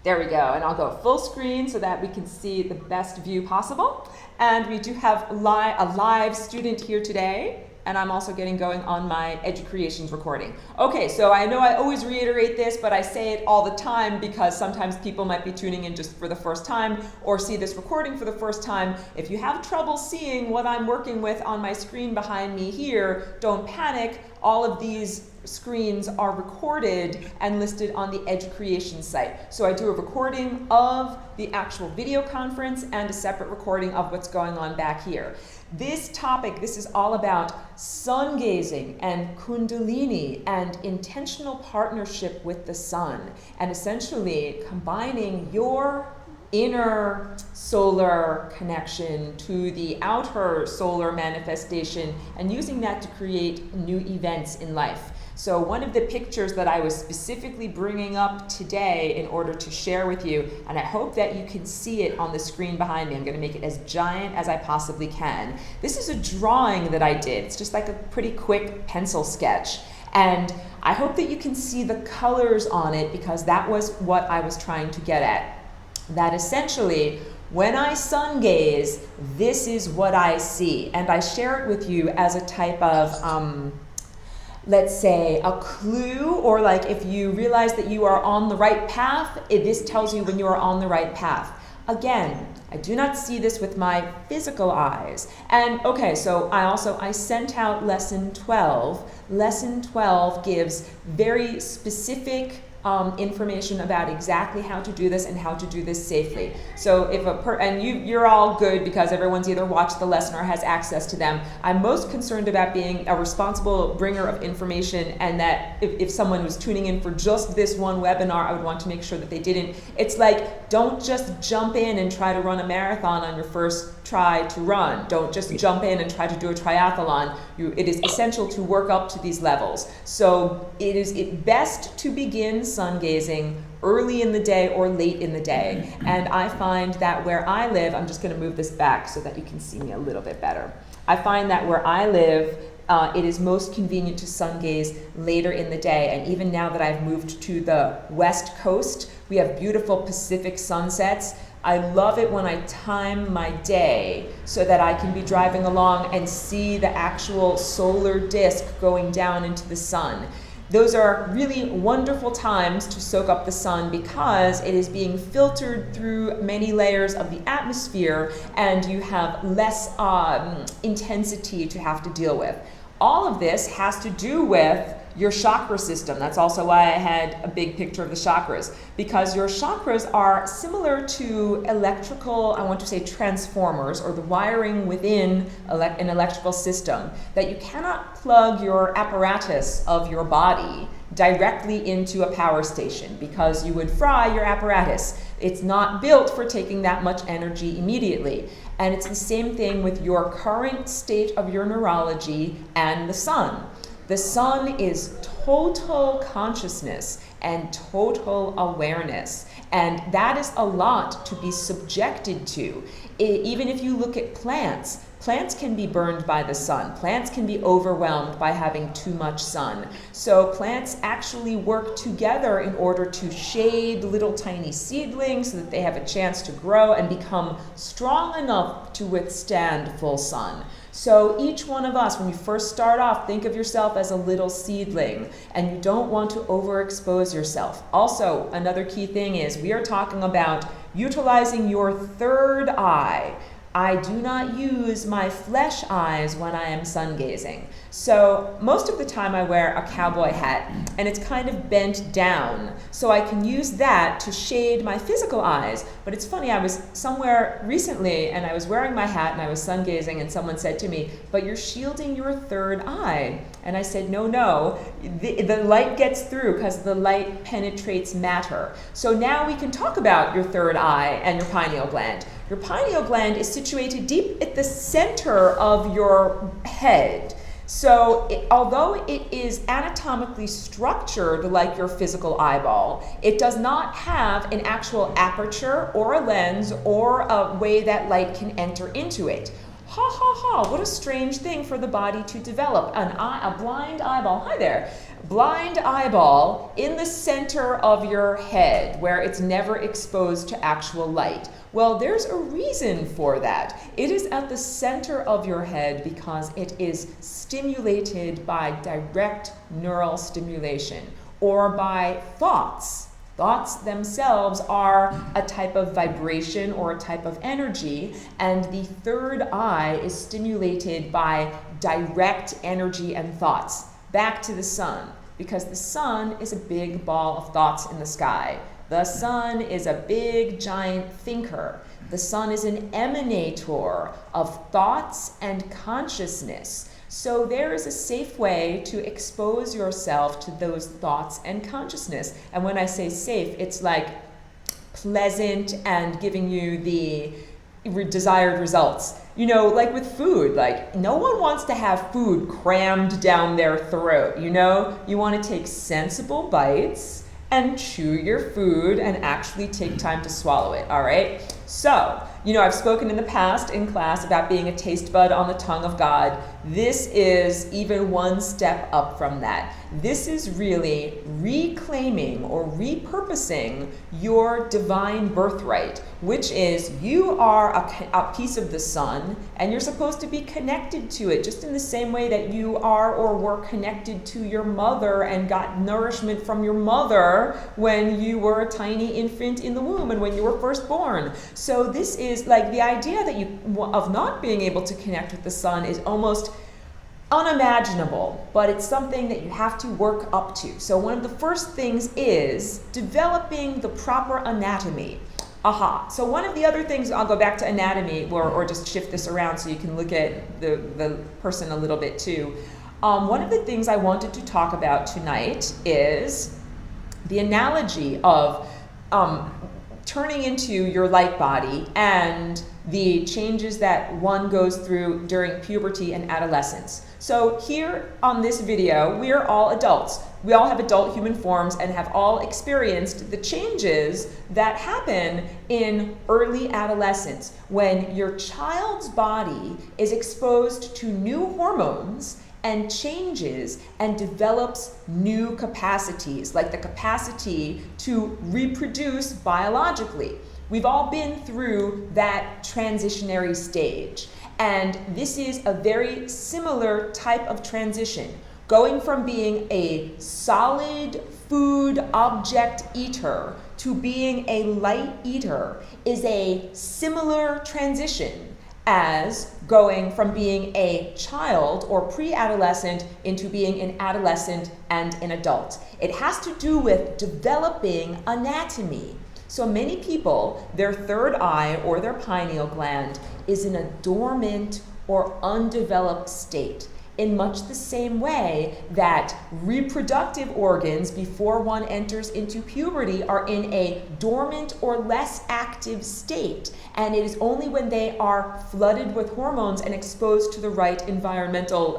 There we go, and I'll go full screen so that we can see the best view possible. And we do have a live student here today, and I'm also getting going on my EduCreations recording. Okay, so I know I always reiterate this, but I say it all the time because sometimes people might be tuning in just for the first time or see this recording for the first time. If you have trouble seeing what I'm working with on my screen behind me here, don't panic. All of these screens are recorded and listed on the EduCreations site. So I do a recording of the actual video conference and a separate recording of what's going on back here. This topic, this is all about sun gazing and kundalini and intentional partnership with the sun, and essentially combining your inner solar connection to the outer solar manifestation and using that to create new events in life. So one of the pictures that I was specifically bringing up today in order to share with you, and I hope that you can see it on the screen behind me. I'm going to make it as giant as I possibly can. This is a drawing that I did. It's just like a pretty quick pencil sketch. And I hope that you can see the colors on it because that was what I was trying to get at. That essentially, when I sun gaze, this is what I see. And I share it with you as a type of let's say a clue, or like if you realize that you are on the right path, this tells you when you are on the right path. Again, I do not see this with my physical eyes. And okay, so I sent out lesson 12. Lesson 12 gives very specific information about exactly how to do this and how to do this safely. So if you're all good because everyone's either watched the lesson or has access to them. I'm most concerned about being a responsible bringer of information, and that if someone was tuning in for just this one webinar, I would want to make sure that they didn't. It's like, don't just jump in and try to run a marathon on your first try to run. Don't just jump in and try to do a triathlon. It is essential to work up to these levels. So it is best to begin sun gazing early in the day or late in the day. And I find that where I live, I'm just going to move this back so that you can see me a little bit better. I find that where I live, it is most convenient to sun gaze later in the day. And even now that I've moved to the West Coast, we have beautiful Pacific sunsets. I love it when I time my day so that I can be driving along and see the actual solar disk going down into the sun. Those are really wonderful times to soak up the sun because it is being filtered through many layers of the atmosphere and you have less intensity to have to deal with. All of this has to do with your chakra system. That's also why I had a big picture of the chakras, because your chakras are similar to electrical, I want to say transformers, or the wiring within an electrical system, that you cannot plug your apparatus of your body directly into a power station because you would fry your apparatus. It's not built for taking that much energy immediately. And it's the same thing with your current state of your neurology and the sun. The sun is total consciousness and total awareness. And that is a lot to be subjected to. Even if you look at plants, plants can be burned by the sun. Plants can be overwhelmed by having too much sun. So plants actually work together in order to shade little tiny seedlings so that they have a chance to grow and become strong enough to withstand full sun. So each one of us, when you first start off, think of yourself as a little seedling, and you don't want to overexpose yourself. Also, another key thing is we are talking about utilizing your third eye. I do not use my flesh eyes when I am sun gazing. So most of the time I wear a cowboy hat and it's kind of bent down. So I can use that to shade my physical eyes. But it's funny, I was somewhere recently and I was wearing my hat and I was sun gazing and someone said to me, but you're shielding your third eye. And I said, no, the light gets through because the light penetrates matter. So now we can talk about your third eye and your pineal gland. Your pineal gland is situated deep at the center of your head. So although it is anatomically structured like your physical eyeball, it does not have an actual aperture or a lens or a way that light can enter into it. Ha ha ha, what a strange thing for the body to develop, a blind eyeball. Hi there. blind eyeball in the center of your head where it's never exposed to actual light? Well, there's a reason for that. It is at the center of your head because it is stimulated by direct neural stimulation or by thoughts. Thoughts themselves are a type of vibration or a type of energy, and the third eye is stimulated by direct energy and thoughts back to the sun, because the sun is a big ball of thoughts in the sky. The sun is a big giant thinker. The sun is an emanator of thoughts and consciousness. So there is a safe way to expose yourself to those thoughts and consciousness. And when I say safe, it's like pleasant and giving you the desired results. You know, like with food, like no one wants to have food crammed down their throat, you know? You want to take sensible bites and chew your food and actually take time to swallow it, all right? So, you know, I've spoken in the past in class about being a taste bud on the tongue of God. This is even one step up from that. This is really reclaiming or repurposing your divine birthright, which is you are a piece of the sun and you're supposed to be connected to it just in the same way that you are or were connected to your mother and got nourishment from your mother when you were a tiny infant in the womb and when you were first born. So this is like the idea that of not being able to connect with the sun is almost unimaginable, but it's something that you have to work up to. So one of the first things is developing the proper anatomy. Aha. So one of the other things, I'll go back to anatomy or just shift this around so you can look at the person a little bit too. One of the things I wanted to talk about tonight is the analogy of turning into your light body and the changes that one goes through during puberty and adolescence. So here on this video, we are all adults. We all have adult human forms and have all experienced the changes that happen in early adolescence when your child's body is exposed to new hormones and changes and develops new capacities, like the capacity to reproduce biologically. We've all been through that transitionary stage. And this is a very similar type of transition. Going from being a solid food object eater to being a light eater is a similar transition as going from being a child or pre-adolescent into being an adolescent and an adult. It has to do with developing anatomy. So many people, their third eye or their pineal gland is in a dormant or undeveloped state, in much the same way that reproductive organs before one enters into puberty are in a dormant or less active state. And it is only when they are flooded with hormones and exposed to the right environmental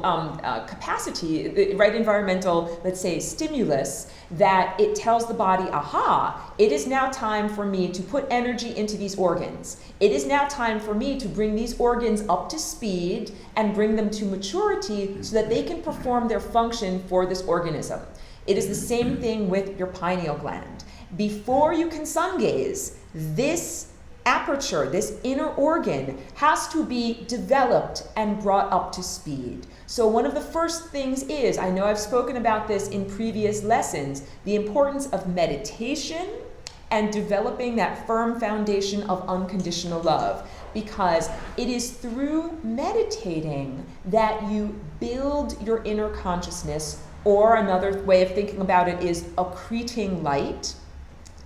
capacity, the right environmental, let's say, stimulus, that it tells the body, aha, it is now time for me to put energy into these organs. It is now time for me to bring these organs up to speed and bring them to maturity so that they can perform their function for this organism. It is the same thing with your pineal gland. Before you can sun gaze, this aperture, this inner organ, has to be developed and brought up to speed. So one of the first things is, I know I've spoken about this in previous lessons, the importance of meditation and developing that firm foundation of unconditional love, because it is through meditating that you build your inner consciousness, or another way of thinking about it is accreting light.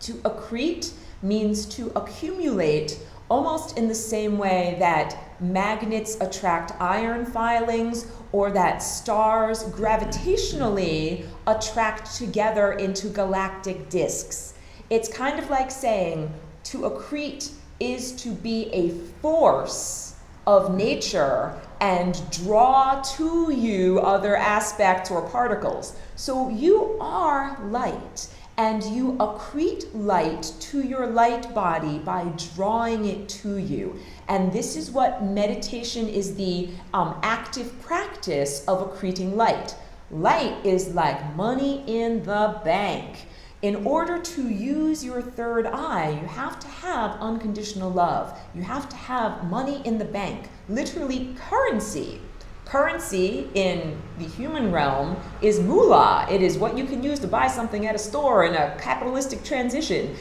To accrete means to accumulate, almost in the same way that magnets attract iron filings or that stars gravitationally attract together into galactic disks. It's kind of like saying to accrete is to be a force of nature and draw to you other aspects or particles. So you are light. And you accrete light to your light body by drawing it to you. And this is what meditation is, the active practice of accreting light. Light is like money in the bank. In order to use your third eye, you have to have unconditional love. You have to have money in the bank, literally currency. Currency in the human realm is moolah. It is what you can use to buy something at a store in a capitalistic transaction.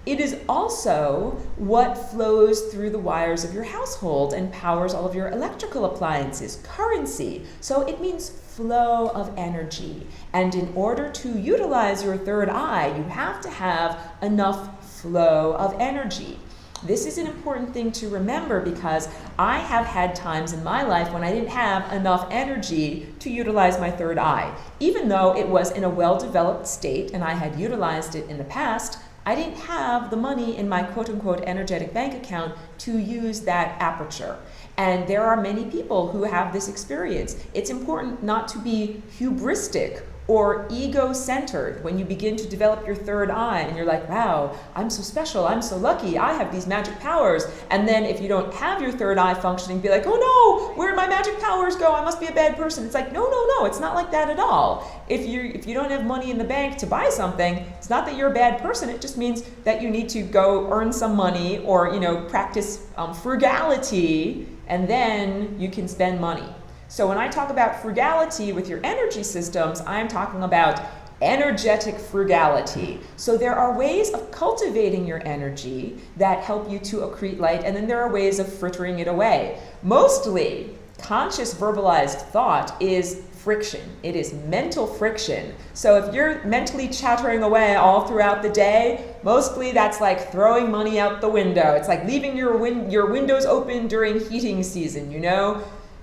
It is also what flows through the wires of your household and powers all of your electrical appliances. Currency. So it means flow of energy. And in order to utilize your third eye, you have to have enough flow of energy. This is an important thing to remember because I have had times in my life when I didn't have enough energy to utilize my third eye. Even though it was in a well-developed state and I had utilized it in the past, I didn't have the money in my quote-unquote energetic bank account to use that aperture. And there are many people who have this experience. It's important not to be hubristic or ego-centered when you begin to develop your third eye and you're like, wow, I'm so special, I'm so lucky, I have these magic powers. And then if you don't have your third eye functioning, be like, oh no, where did my magic powers go? I must be a bad person. It's like, no, it's not like that at all. If you don't have money in the bank to buy something, it's not that you're a bad person, it just means that you need to go earn some money or practice frugality, and then you can spend money. So when I talk about frugality with your energy systems, I'm talking about energetic frugality. So there are ways of cultivating your energy that help you to accrete light, and then there are ways of frittering it away. Mostly, conscious verbalized thought is friction. It is mental friction. So if you're mentally chattering away all throughout the day, mostly that's like throwing money out the window. It's like leaving your windows open during heating season,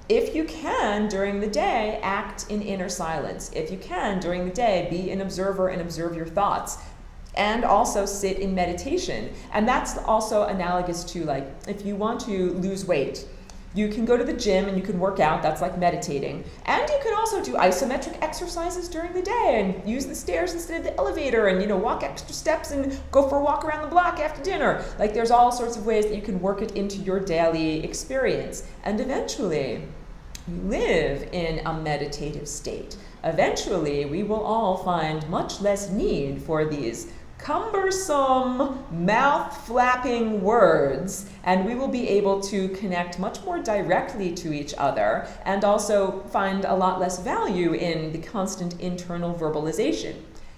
If you can, during the day, act in inner silence. If you can, during the day, be an observer and observe your thoughts. And also sit in meditation. And that's also analogous to, like, if you want to lose weight, you can go to the gym and you can work out. That's like meditating. And you can also do isometric exercises during the day and use the stairs instead of the elevator and, walk extra steps and go for a walk around the block after dinner. Like, there's all sorts of ways that you can work it into your daily experience. And eventually, you live in a meditative state. Eventually, we will all find much less need for these cumbersome, mouth-flapping words, and we will be able to connect much more directly to each other and also find a lot less value in the constant internal verbalization.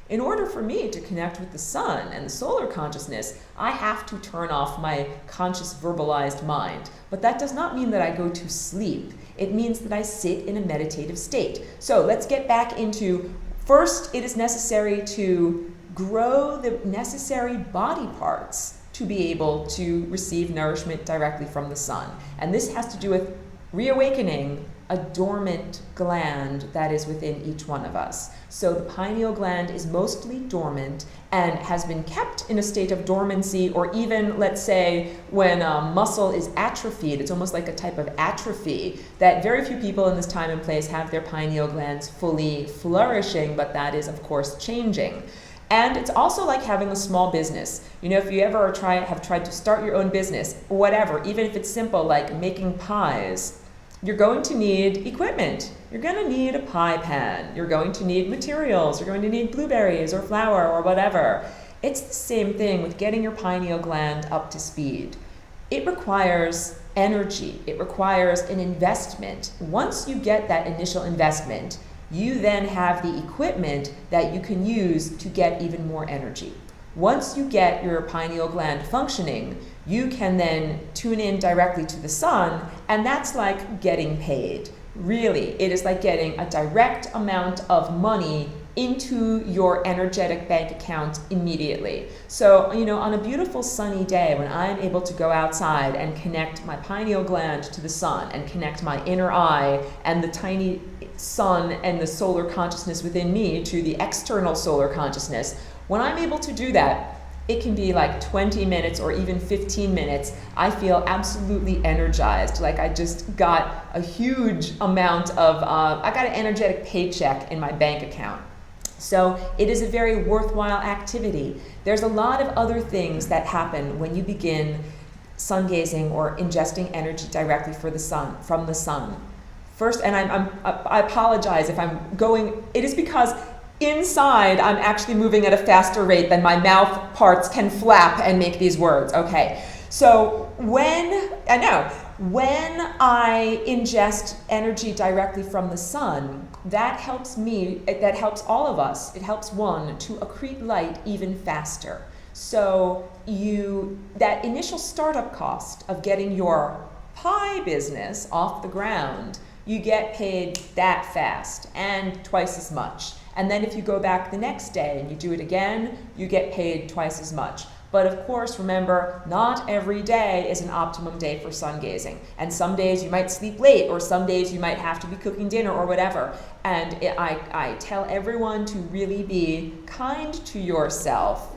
In order for me to connect with the sun and the solar consciousness, I have to turn off my conscious verbalized mind. But that does not mean that I go to sleep. It means that I sit in a meditative state. So let's get back into, first, it is necessary to grow the necessary body parts to be able to receive nourishment directly from the sun. And this has to do with reawakening a dormant gland that is within each one of us. So the pineal gland is mostly dormant and has been kept in a state of dormancy, or even, let's say, when muscle is atrophied, it's almost like a type of atrophy that very few people in this time and place have their pineal glands fully flourishing, but that is, of course, changing. And it's also like having a small business. If you ever have tried to start your own business, whatever, even if it's simple, like making pies, you're going to need equipment. You're going to need a pie pan. You're going to need materials. You're going to need blueberries or flour or whatever. It's the same thing with getting your pineal gland up to speed. It requires energy. It requires an investment. Once you get that initial investment, you then have the equipment that you can use to get even more energy. Once you get your pineal gland functioning, you can then tune in directly to the sun, and that's like getting paid. Really, it is like getting a direct amount of money into your energetic bank account immediately. So, on a beautiful sunny day when I'm able to go outside and connect my pineal gland to the sun and connect my inner eye and the tiny sun and the solar consciousness within me to the external solar consciousness, when I'm able to do that, it can be like 20 minutes or even 15 minutes. I feel absolutely energized. Like I just got a huge amount of, I got an energetic paycheck in my bank account. So it is a very worthwhile activity. There's a lot of other things that happen when you begin sun gazing or ingesting energy directly from the sun. First, and I apologize if I'm going, it is because inside I'm actually moving at a faster rate than my mouth parts can flap and make these words. Okay, so when I ingest energy directly from the sun, that helps me, that helps all of us. It helps one to accrete light even faster. So that initial startup cost of getting your pie business off the ground, you get paid that fast and twice as much. And then if you go back the next day and you do it again, you get paid twice as much. But of course, remember, not every day is an optimum day for sun gazing. And some days you might sleep late, or some days you might have to be cooking dinner or whatever. And I tell everyone to really be kind to yourself.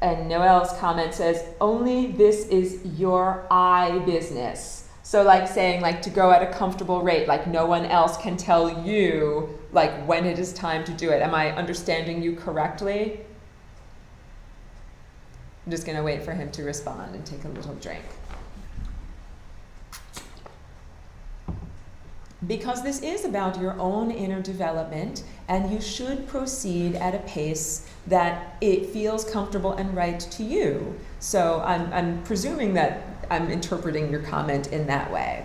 And Noelle's comment says, only this is your eye business. So like saying like to go at a comfortable rate, like no one else can tell you like when it is time to do it. Am I understanding you correctly? I'm just going to wait for him to respond and take a little drink. Because this is about your own inner development, and you should proceed at a pace that it feels comfortable and right to you. So I'm presuming that I'm interpreting your comment in that way.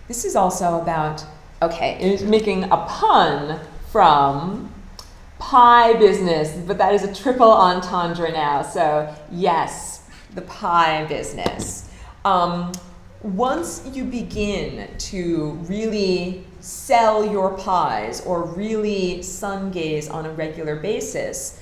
This is also about, okay, making a pun from pie business, but that is a triple entendre now. So yes, the pie business. Once you begin to really sell your pies or really sun gaze on a regular basis,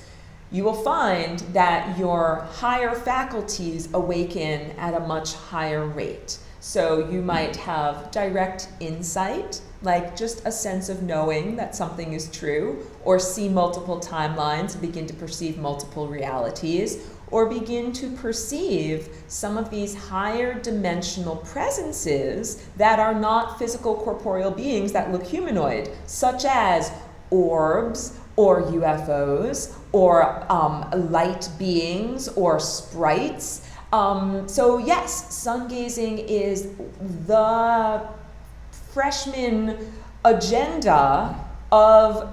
you will find that your higher faculties awaken at a much higher rate. So you might have direct insight, like just a sense of knowing that something is true, or see multiple timelines and begin to perceive multiple realities, or begin to perceive some of these higher dimensional presences that are not physical corporeal beings that look humanoid, such as orbs, or UFOs, or light beings, or sprites. So yes, sun gazing is the freshman agenda of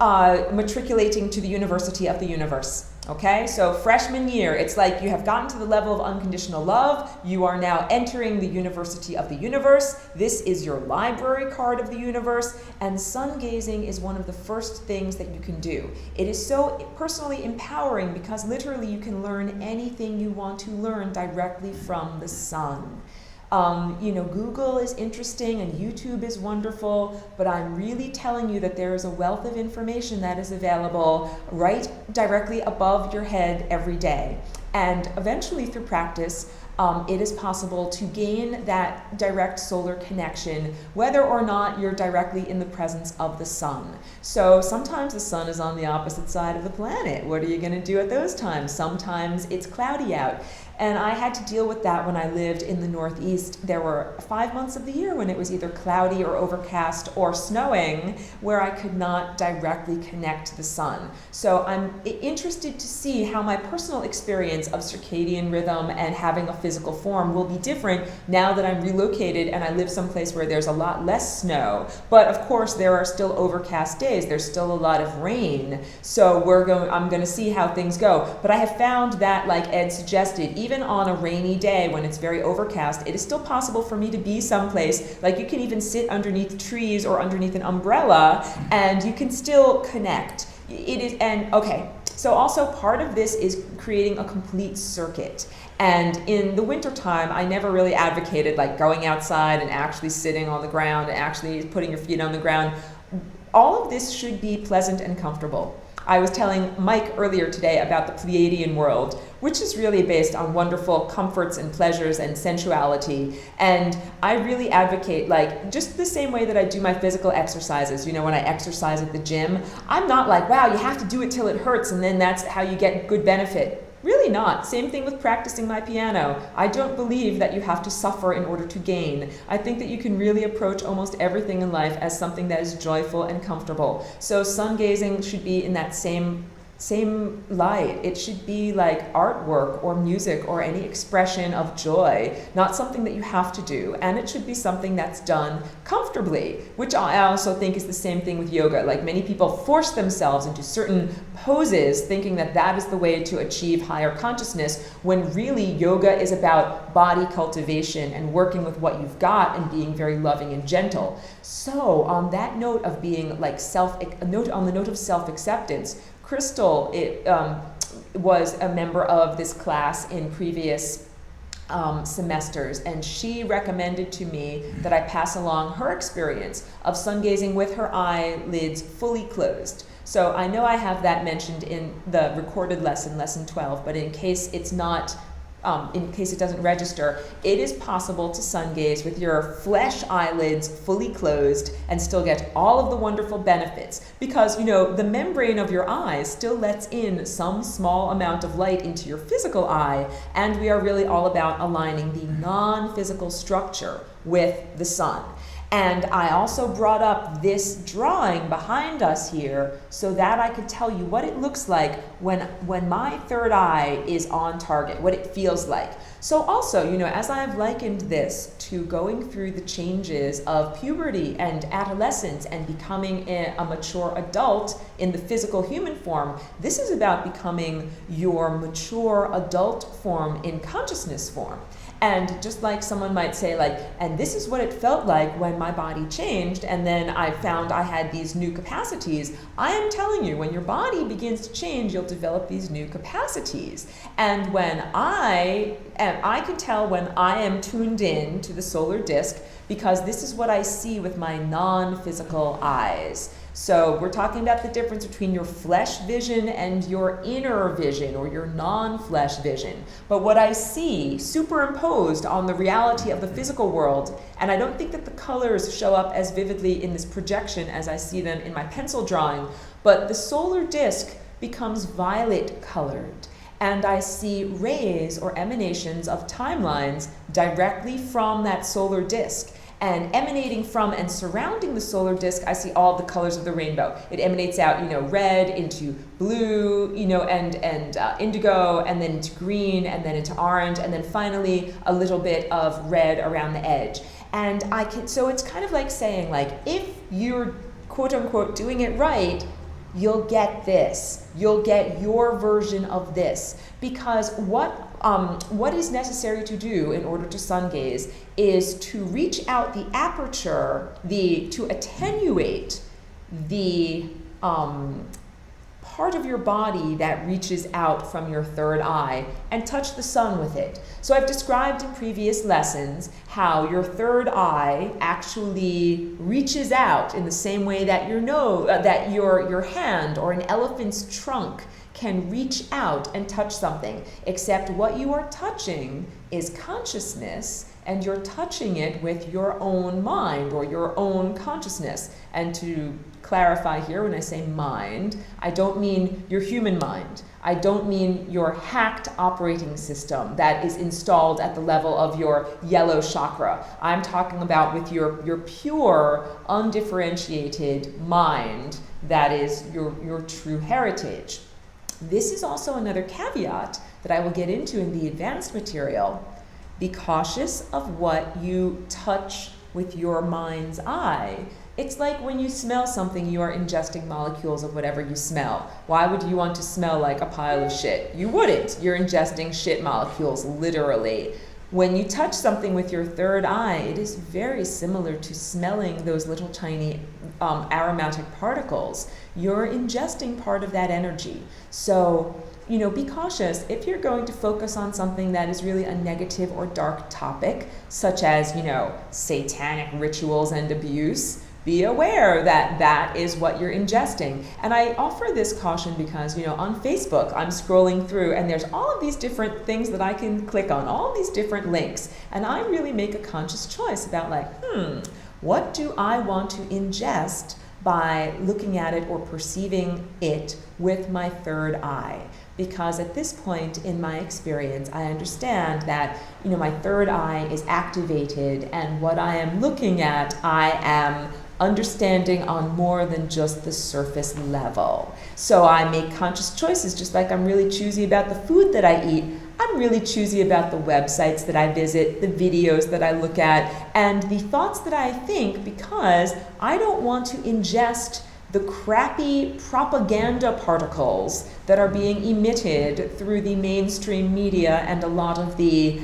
matriculating to the University of the Universe. Okay, so freshman year, it's like you have gotten to the level of unconditional love. You are now entering the University of the Universe. This is your library card of the universe, and sun gazing is one of the first things that you can do. It is so personally empowering because literally you can learn anything you want to learn directly from the sun. Google is interesting and YouTube is wonderful, but I'm really telling you that there is a wealth of information that is available right directly above your head every day. And eventually through practice, it is possible to gain that direct solar connection, whether or not you're directly in the presence of the sun. So sometimes the sun is on the opposite side of the planet. What are you going to do at those times? Sometimes it's cloudy out. And I had to deal with that when I lived in the Northeast. There were 5 months of the year when it was either cloudy or overcast or snowing, where I could not directly connect to the sun. So I'm interested to see how my personal experience of circadian rhythm and having a physical form will be different now that I'm relocated and I live someplace where there's a lot less snow. But of course, there are still overcast days. There's still a lot of rain. So I'm going to see how things go. But I have found that, like Ed suggested, even on a rainy day when it's very overcast, it is still possible for me to be someplace, like you can even sit underneath trees or underneath an umbrella and you can still connect. So also part of this is creating a complete circuit. And in the wintertime, I never really advocated like going outside and actually sitting on the ground and actually putting your feet on the ground. All of this should be pleasant and comfortable. I was telling Mike earlier today about the Pleiadian world, which is really based on wonderful comforts and pleasures and sensuality. And I really advocate, like, just the same way that I do my physical exercises. You know, when I exercise at the gym, I'm not like, wow, you have to do it till it hurts and then that's how you get good benefit. Really not. Same thing with practicing my piano. I don't believe that you have to suffer in order to gain. I think that you can really approach almost everything in life as something that is joyful and comfortable. So sun gazing should be in that same same light. It should be like artwork or music or any expression of joy, not something that you have to do. And it should be something that's done comfortably, which I also think is the same thing with yoga. Like, many people force themselves into certain poses thinking that that is the way to achieve higher consciousness, when really yoga is about body cultivation and working with what you've got and being very loving and gentle. So on that note of being like on the note of self-acceptance, Crystal was a member of this class in previous semesters, and she recommended to me that I pass along her experience of sun gazing with her eyelids fully closed. So I know I have that mentioned in the recorded lesson, lesson 12, but in case it's not, in case it doesn't register, it is possible to sun gaze with your flesh eyelids fully closed and still get all of the wonderful benefits, because, you know, the membrane of your eyes still lets in some small amount of light into your physical eye, and we are really all about aligning the non-physical structure with the sun. And I also brought up this drawing behind us here so that I could tell you what it looks like when my third eye is on target, what it feels like. So also, you know, as I've likened this to going through the changes of puberty and adolescence and becoming a mature adult in the physical human form, this is about becoming your mature adult form in consciousness form. And just like someone might say, like, and this is what it felt like when my body changed, and then I found I had these new capacities. I am telling you, when your body begins to change, you'll develop these new capacities. And when I can tell when I am tuned in to the solar disk, because this is what I see with my non-physical eyes. So we're talking about the difference between your flesh vision and your inner vision, or your non-flesh vision. But what I see superimposed on the reality of the physical world, and I don't think that the colors show up as vividly in this projection as I see them in my pencil drawing, but the solar disk becomes violet colored. And I see rays or emanations of timelines directly from that solar disk. And emanating from and surrounding the solar disk, I see all the colors of the rainbow. It emanates out, you know, red into blue, you know, and indigo, and then into green, and then into orange, and then finally a little bit of red around the edge. And so it's kind of like saying, like, if you're quote unquote doing it right, you'll get this. You'll get your version of this. Because what is necessary to do in order to sun gaze is to reach out the aperture, to attenuate the part of your body that reaches out from your third eye and touch the sun with it. So I've described in previous lessons how your third eye actually reaches out in the same way that your hand or an elephant's trunk can reach out and touch something, except what you are touching is consciousness, and you're touching it with your own mind or your own consciousness. And to clarify here, when I say mind, I don't mean your human mind. I don't mean your hacked operating system that is installed at the level of your yellow chakra. I'm talking about with your pure, undifferentiated mind that is your true heritage. This is also another caveat that I will get into in the advanced material. Be cautious of what you touch with your mind's eye. It's like when you smell something, you are ingesting molecules of whatever you smell. Why would you want to smell like a pile of shit? You wouldn't. You're ingesting shit molecules, literally. When you touch something with your third eye, it is very similar to smelling those little tiny aromatic particles. You're ingesting part of that energy. So, you know, be cautious if you're going to focus on something that is really a negative or dark topic, such as, you know, satanic rituals and abuse. Be aware that that is what you're ingesting. And I offer this caution because, you know, on Facebook, I'm scrolling through and there's all of these different things that I can click on, all these different links. And I really make a conscious choice about like, what do I want to ingest by looking at it or perceiving it with my third eye? Because at this point in my experience, I understand that, you know, my third eye is activated, and what I am looking at, I am understanding on more than just the surface level. So I make conscious choices, just like I'm really choosy about the food that I eat. I'm really choosy about the websites that I visit, the videos that I look at, and the thoughts that I think, because I don't want to ingest the crappy propaganda particles that are being emitted through the mainstream media and a lot of the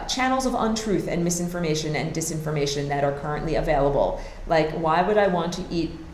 channels of untruth and misinformation and disinformation that are currently available. Like, why would I want to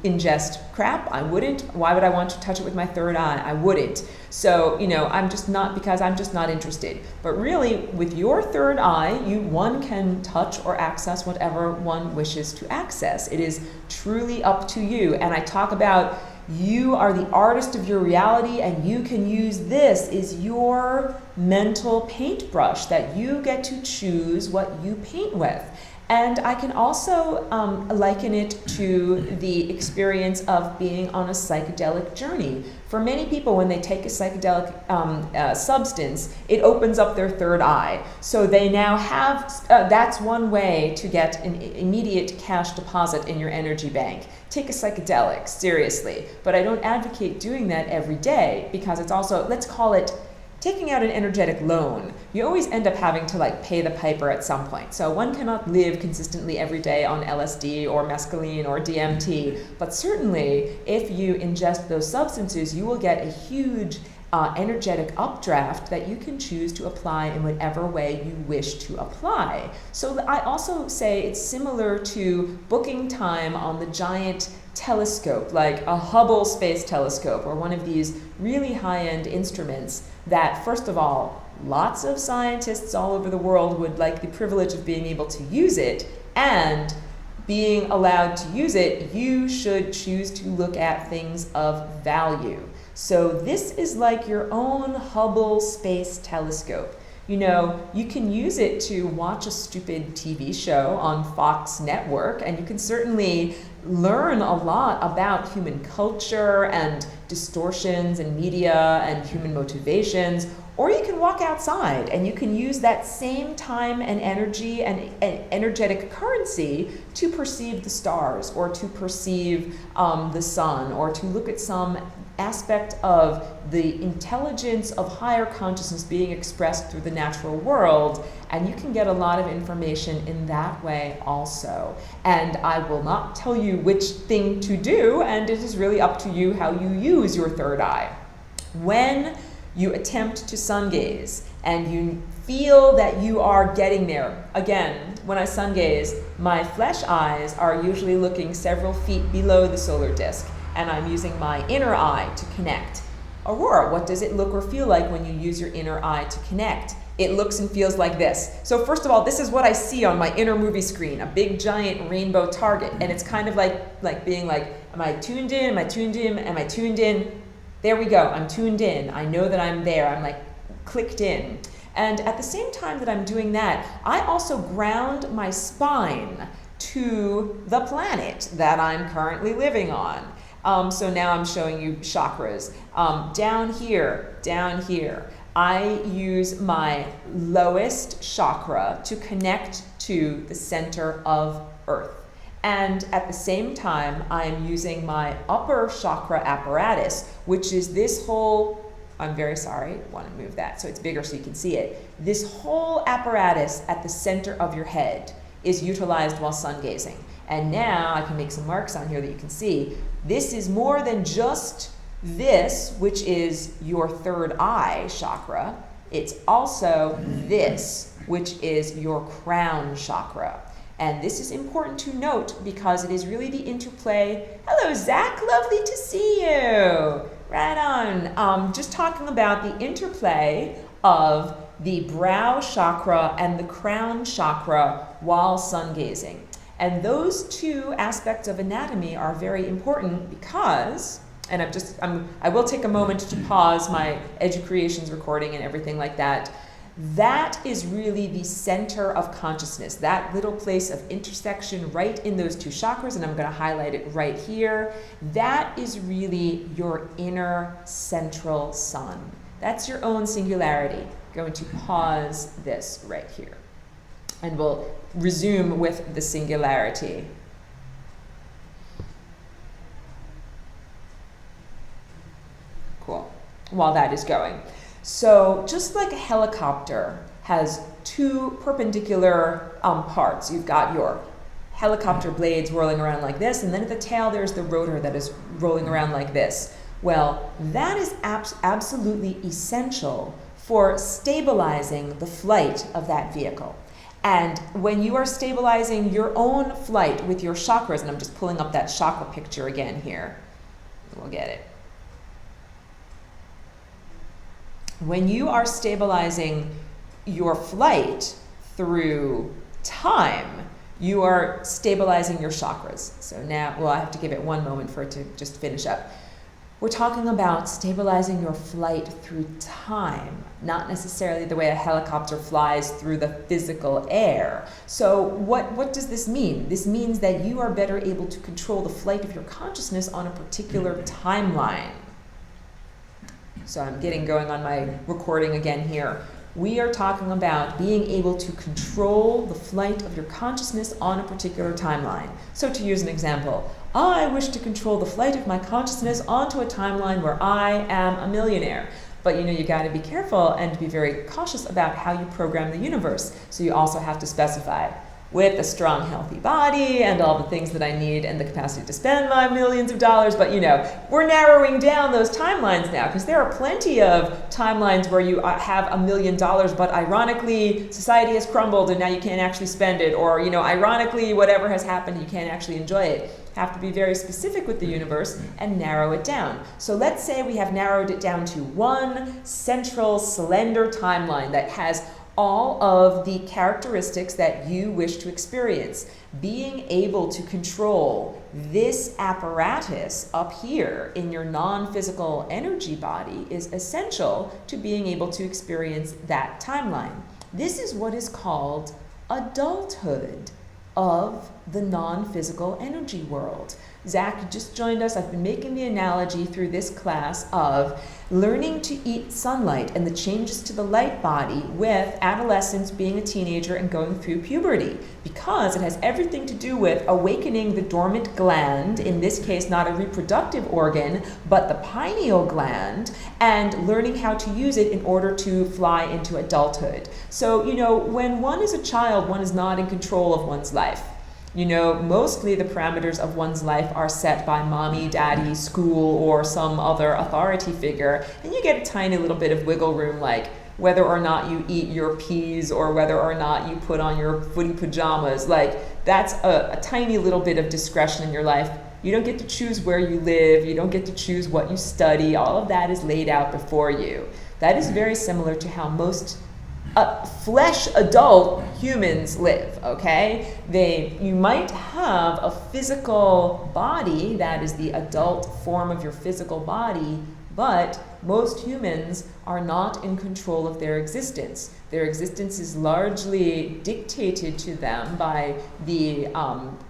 ingest crap? I wouldn't. Why would I want to touch it with my third eye? I wouldn't. So, I'm just not interested. But really, with your third eye, one can touch or access whatever one wishes to access. It is truly up to you. And I talk about you are the artist of your reality, and you can use this as your mental paintbrush that you get to choose what you paint with. And I can also liken it to the experience of being on a psychedelic journey. For many people, when they take a psychedelic substance, it opens up their third eye. So they now have, that's one way to get an immediate cash deposit in your energy bank. Take a psychedelic, seriously. But I don't advocate doing that every day, because it's also, let's call it, taking out an energetic loan. You always end up having to pay the piper at some point. So one cannot live consistently every day on LSD or mescaline or DMT, but certainly if you ingest those substances, you will get a huge energetic updraft that you can choose to apply in whatever way you wish to apply. So I also say it's similar to booking time on the giant telescope, like a Hubble Space Telescope or one of these really high-end instruments that, first of all, lots of scientists all over the world would like the privilege of being able to use it, and being allowed to use it, you should choose to look at things of value. So this is like your own Hubble Space Telescope. You can use it to watch a stupid TV show on Fox Network, and you can certainly learn a lot about human culture and distortions in media and human motivations. Or you can walk outside and you can use that same time and energy and energetic currency to perceive the stars, or to perceive the sun, or to look at some aspect of the intelligence of higher consciousness being expressed through the natural world, and you can get a lot of information in that way also. And I will not tell you which thing to do, and it is really up to you how you use your third eye. When you attempt to sun gaze and you feel that you are getting there, again, when I sun gaze, my flesh eyes are usually looking several feet below the solar disk, and I'm using my inner eye to connect. Aurora, what does it look or feel like when you use your inner eye to connect? It looks and feels like this. So first of all, this is what I see on my inner movie screen, a big giant rainbow target. And it's kind of like being like, am I tuned in? Am I tuned in? Am I tuned in? There we go, I'm tuned in. I know that I'm there, I'm clicked in. And at the same time that I'm doing that, I also ground my spine to the planet that I'm currently living on. So now I'm showing you chakras. Down here, I use my lowest chakra to connect to the center of Earth. And at the same time, I'm using my upper chakra apparatus, which is this whole, I'm very sorry, I want to move that so it's bigger so you can see it. This whole apparatus at the center of your head is utilized while sun gazing. And now I can make some marks on here that you can see. This is more than just this, which is your third eye chakra. It's also this, which is your crown chakra. And this is important to note because it is really the interplay. Hello, Zach, lovely to see you. Right on. Just talking about the interplay of the brow chakra and the crown chakra while sun gazing. And those two aspects of anatomy are very important because, and I will take a moment to pause my Educreations recording and everything like that. That is really the center of consciousness, that little place of intersection right in those two chakras, and I'm going to highlight it right here. That is really your inner central sun. That's your own singularity. Going to pause this right here. And we'll resume with the singularity. while that is going. So just like a helicopter has two perpendicular parts, you've got your helicopter blades whirling around like this, and then at the tail there's the rotor that is rolling around like this. Well, that is absolutely essential for stabilizing the flight of that vehicle. And when you are stabilizing your own flight with your chakras, and I'm just pulling up that chakra picture again here, we'll get it. When you are stabilizing your flight through time, you are stabilizing your chakras. So now, well, I have to give it one moment for it to just finish up. We're talking about stabilizing your flight through time, not necessarily the way a helicopter flies through the physical air. So what does this mean? This means that you are better able to control the flight of your consciousness on a particular timeline. So I'm getting going on my recording again here. We are talking about being able to control the flight of your consciousness on a particular timeline. So to use an example, I wish to control the flight of my consciousness onto a timeline where I am a millionaire. But you got to be careful and be very cautious about how you program the universe. So you also have to specify with a strong, healthy body and all the things that I need and the capacity to spend my millions of dollars. But we're narrowing down those timelines now, because there are plenty of timelines where you have $1 million, but ironically society has crumbled and now you can't actually spend it, or ironically whatever has happened, you can't actually enjoy it. Have to be very specific with the universe and narrow it down. So let's say we have narrowed it down to one central slender timeline that has all of the characteristics that you wish to experience. Being able to control this apparatus up here in your non-physical energy body is essential to being able to experience that timeline. This is what is called adulthood of the non-physical energy world. Zach, you just joined us. I've been making the analogy through this class of learning to eat sunlight and the changes to the light body with adolescence, being a teenager, and going through puberty, because it has everything to do with awakening the dormant gland, in this case not a reproductive organ, but the pineal gland, and learning how to use it in order to fly into adulthood. So, when one is a child, one is not in control of one's life. Mostly the parameters of one's life are set by mommy, daddy, school, or some other authority figure, and you get a tiny little bit of wiggle room, like whether or not you eat your peas or whether or not you put on your footy pajamas. Like, that's a tiny little bit of discretion in your life. You don't get to choose where you live, you don't get to choose what you study, all of that is laid out before you. That is very similar to how most flesh adult humans live, okay? You might have a physical body that is the adult form of your physical body, but most humans are not in control of their existence. Their existence is largely dictated to them by the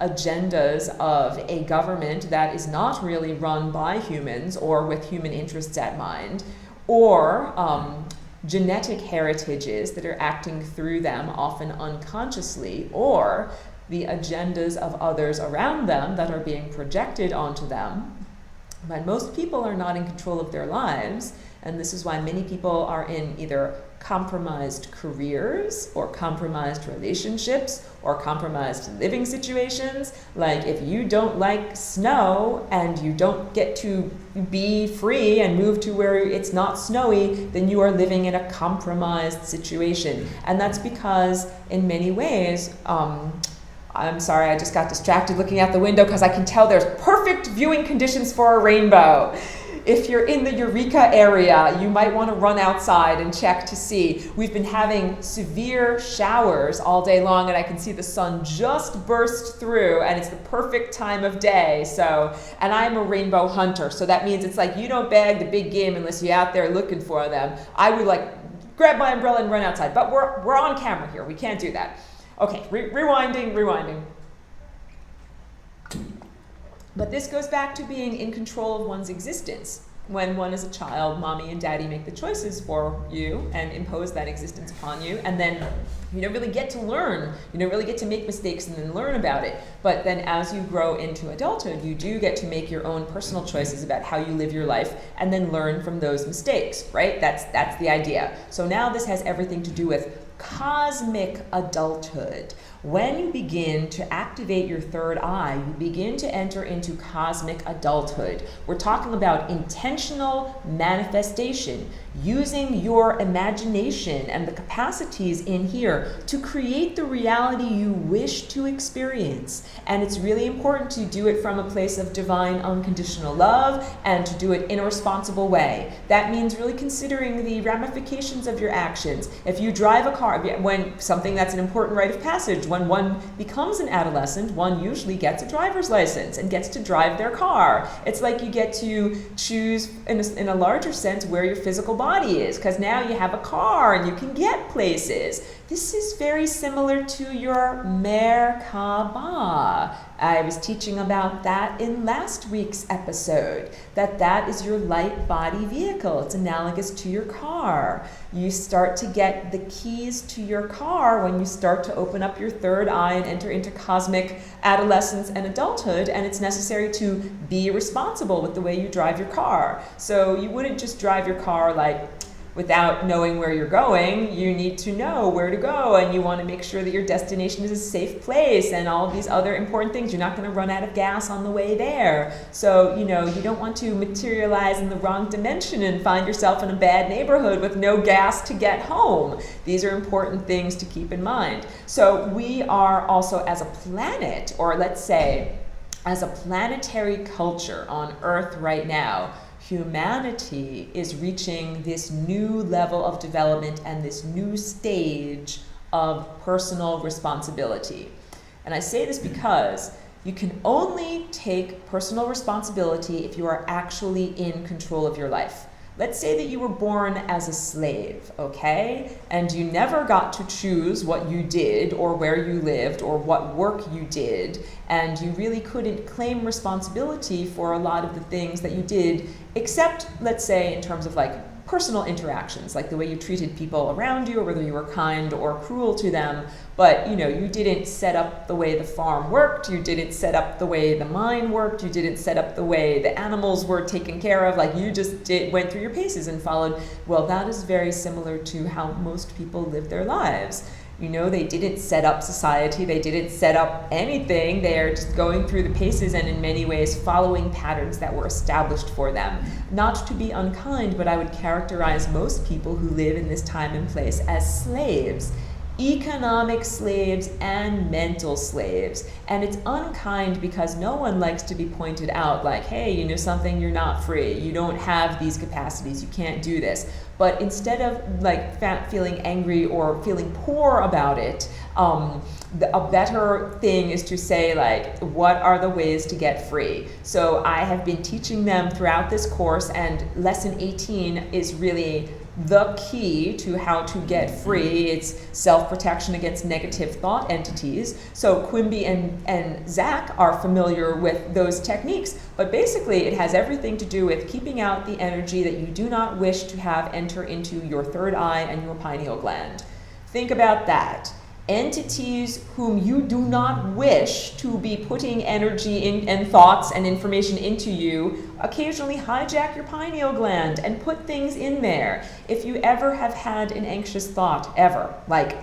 agendas of a government that is not really run by humans or with human interests at mind, or genetic heritages that are acting through them, often unconsciously, or the agendas of others around them that are being projected onto them. But most people are not in control of their lives, and this is why many people are in either compromised careers or compromised relationships or compromised living situations. Like, if you don't like snow and you don't get to be free and move to where it's not snowy, then you are living in a compromised situation. And that's because in many ways, I'm sorry, I just got distracted looking out the window because I can tell there's perfect viewing conditions for a rainbow. If you're in the Eureka area, you might want to run outside and check to see. We've been having severe showers all day long, and I can see the sun just burst through, and it's the perfect time of day. So, and I'm a rainbow hunter, so that means it's like you don't bag the big game unless you're out there looking for them. I would grab my umbrella and run outside, but we're on camera here. We can't do that. Okay, rewinding. But this goes back to being in control of one's existence. when one is a child, mommy and daddy make the choices for you and impose that existence upon you, and then you don't really get to learn. You don't really get to make mistakes and then learn about it. But then as you grow into adulthood, you do get to make your own personal choices about how you live your life and then learn from those mistakes, right? That's the idea. So now this has everything to do with cosmic adulthood. When you begin to activate your third eye, you begin to enter into cosmic adulthood. We're talking about intentional manifestation, using your imagination and the capacities in here to create the reality you wish to experience. And it's really important to do it from a place of divine unconditional love and to do it in a responsible way. That means really considering the ramifications of your actions. If you drive a car, when something that's an important rite of passage, when one becomes an adolescent, one usually gets a driver's license and gets to drive their car. It's like you get to choose, in a larger sense, where your physical body is, because now you have a car and you can get places. This is very similar to your Merkaba. I was teaching about that in last week's episode, that is your light body vehicle. It's analogous to your car. You start to get the keys to your car when you start to open up your third eye and enter into cosmic adolescence and adulthood, and it's necessary to be responsible with the way you drive your car. So you wouldn't just drive your car like without knowing where you're going. You need to know where to go, and you want to make sure that your destination is a safe place and all of these other important things. You're not going to run out of gas on the way there. So, you don't want to materialize in the wrong dimension and find yourself in a bad neighborhood with no gas to get home. These are important things to keep in mind. So we are also, as a planet, or let's say as a planetary culture on Earth right now, humanity is reaching this new level of development and this new stage of personal responsibility. And I say this because you can only take personal responsibility if you are actually in control of your life. Let's say that you were born as a slave, okay? And you never got to choose what you did or where you lived or what work you did, and you really couldn't claim responsibility for a lot of the things that you did, except, let's say, in terms of like personal interactions, like the way you treated people around you or whether you were kind or cruel to them. But you didn't set up the way the farm worked, you didn't set up the way the mine worked, you didn't set up the way the animals were taken care of, like you just went through your paces and followed. Well, that is very similar to how most people live their lives. They didn't set up society, they didn't set up anything, they're just going through the paces and in many ways following patterns that were established for them. Not to be unkind, but I would characterize most people who live in this time and place as slaves. Economic slaves and mental slaves. And it's unkind because no one likes to be pointed out like, hey, something, you're not free. You don't have these capacities. You can't do this. But instead of like feeling angry or feeling poor about it, a better thing is to say like, what are the ways to get free? So I have been teaching them throughout this course, and lesson 18 is really the key to how to get free. It's self-protection against negative thought entities. So Quimby and Zach are familiar with those techniques, but basically it has everything to do with keeping out the energy that you do not wish to have enter into your third eye and your pineal gland. Think about that. Entities whom you do not wish to be putting energy in and thoughts and information into you occasionally hijack your pineal gland and put things in there. If you ever have had an anxious thought, ever, like,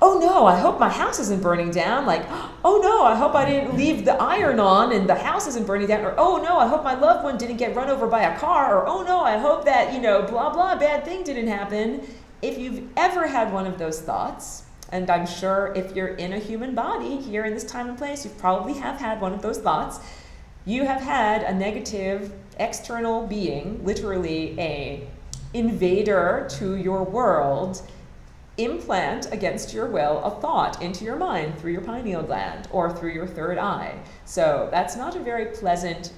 oh no, I hope my house isn't burning down, like, oh no, I hope I didn't leave the iron on and the house isn't burning down, or oh no, I hope my loved one didn't get run over by a car, or oh no, I hope that, blah blah, bad thing didn't happen. If you've ever had one of those thoughts, and I'm sure if you're in a human body here in this time and place, you probably have had one of those thoughts. You have had a negative external being, literally a invader to your world, implant against your will a thought into your mind through your pineal gland or through your third eye. So that's not a very pleasant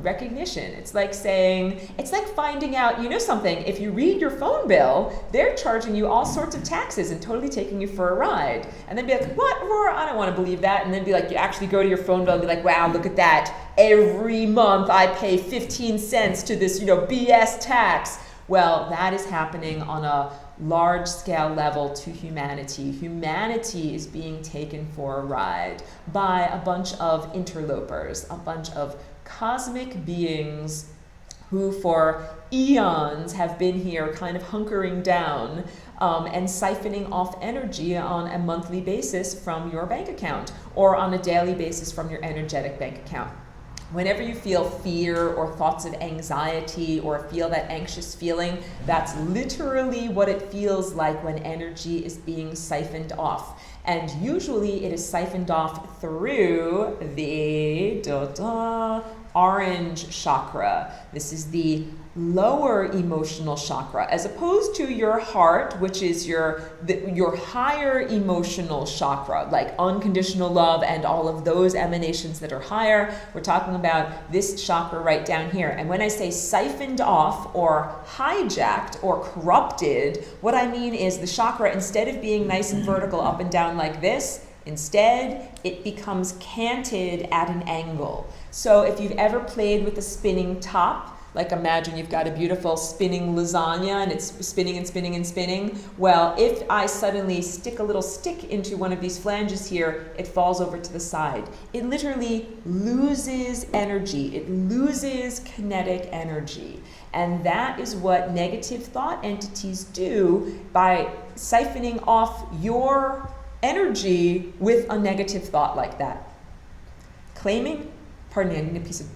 recognition. It's like finding out, something, if you read your phone bill, they're charging you all sorts of taxes and totally taking you for a ride. And then be like, what, Aurora? I don't want to believe that. And then be like, you actually go to your phone bill and be like, wow, look at that. every month I pay 15 cents to this, BS tax. Well, that is happening on a large scale level to humanity. Humanity is being taken for a ride by a bunch of interlopers, a bunch of cosmic beings who for eons have been here kind of hunkering down and siphoning off energy on a monthly basis from your bank account or on a daily basis from your energetic bank account. Whenever you feel fear or thoughts of anxiety or feel that anxious feeling, that's literally what it feels like when energy is being siphoned off. And usually it is siphoned off through the orange chakra. This is the lower emotional chakra, as opposed to your heart, which is your higher emotional chakra, like unconditional love and all of those emanations that are higher. We're talking about this chakra right down here. And when I say siphoned off or hijacked or corrupted, what I mean is the chakra, instead of being nice and vertical up and down like this, instead it becomes canted at an angle. So if you've ever played with a spinning top, like imagine you've got a beautiful spinning lasagna and it's spinning and spinning and spinning. Well, if I suddenly stick a little stick into one of these flanges here, it falls over to the side. It literally loses energy. It loses kinetic energy. And that is what negative thought entities do by siphoning off your energy with a negative thought like that. Claiming, pardon me, I need a piece of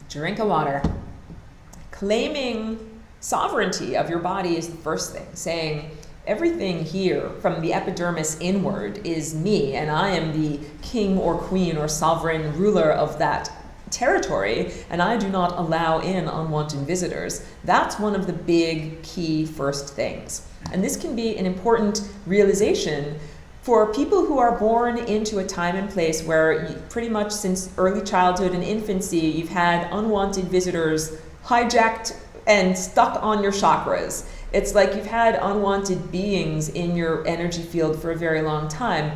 drink of water. Claiming sovereignty of your body is the first thing, saying everything here from the epidermis inward is me, and I am the king or queen or sovereign ruler of that territory, and I do not allow in unwanted visitors. That's one of the big key first things. And this can be an important realization for people who are born into a time and place where pretty much since early childhood and infancy, you've had unwanted visitors hijacked and stuck on your chakras. It's like you've had unwanted beings in your energy field for a very long time.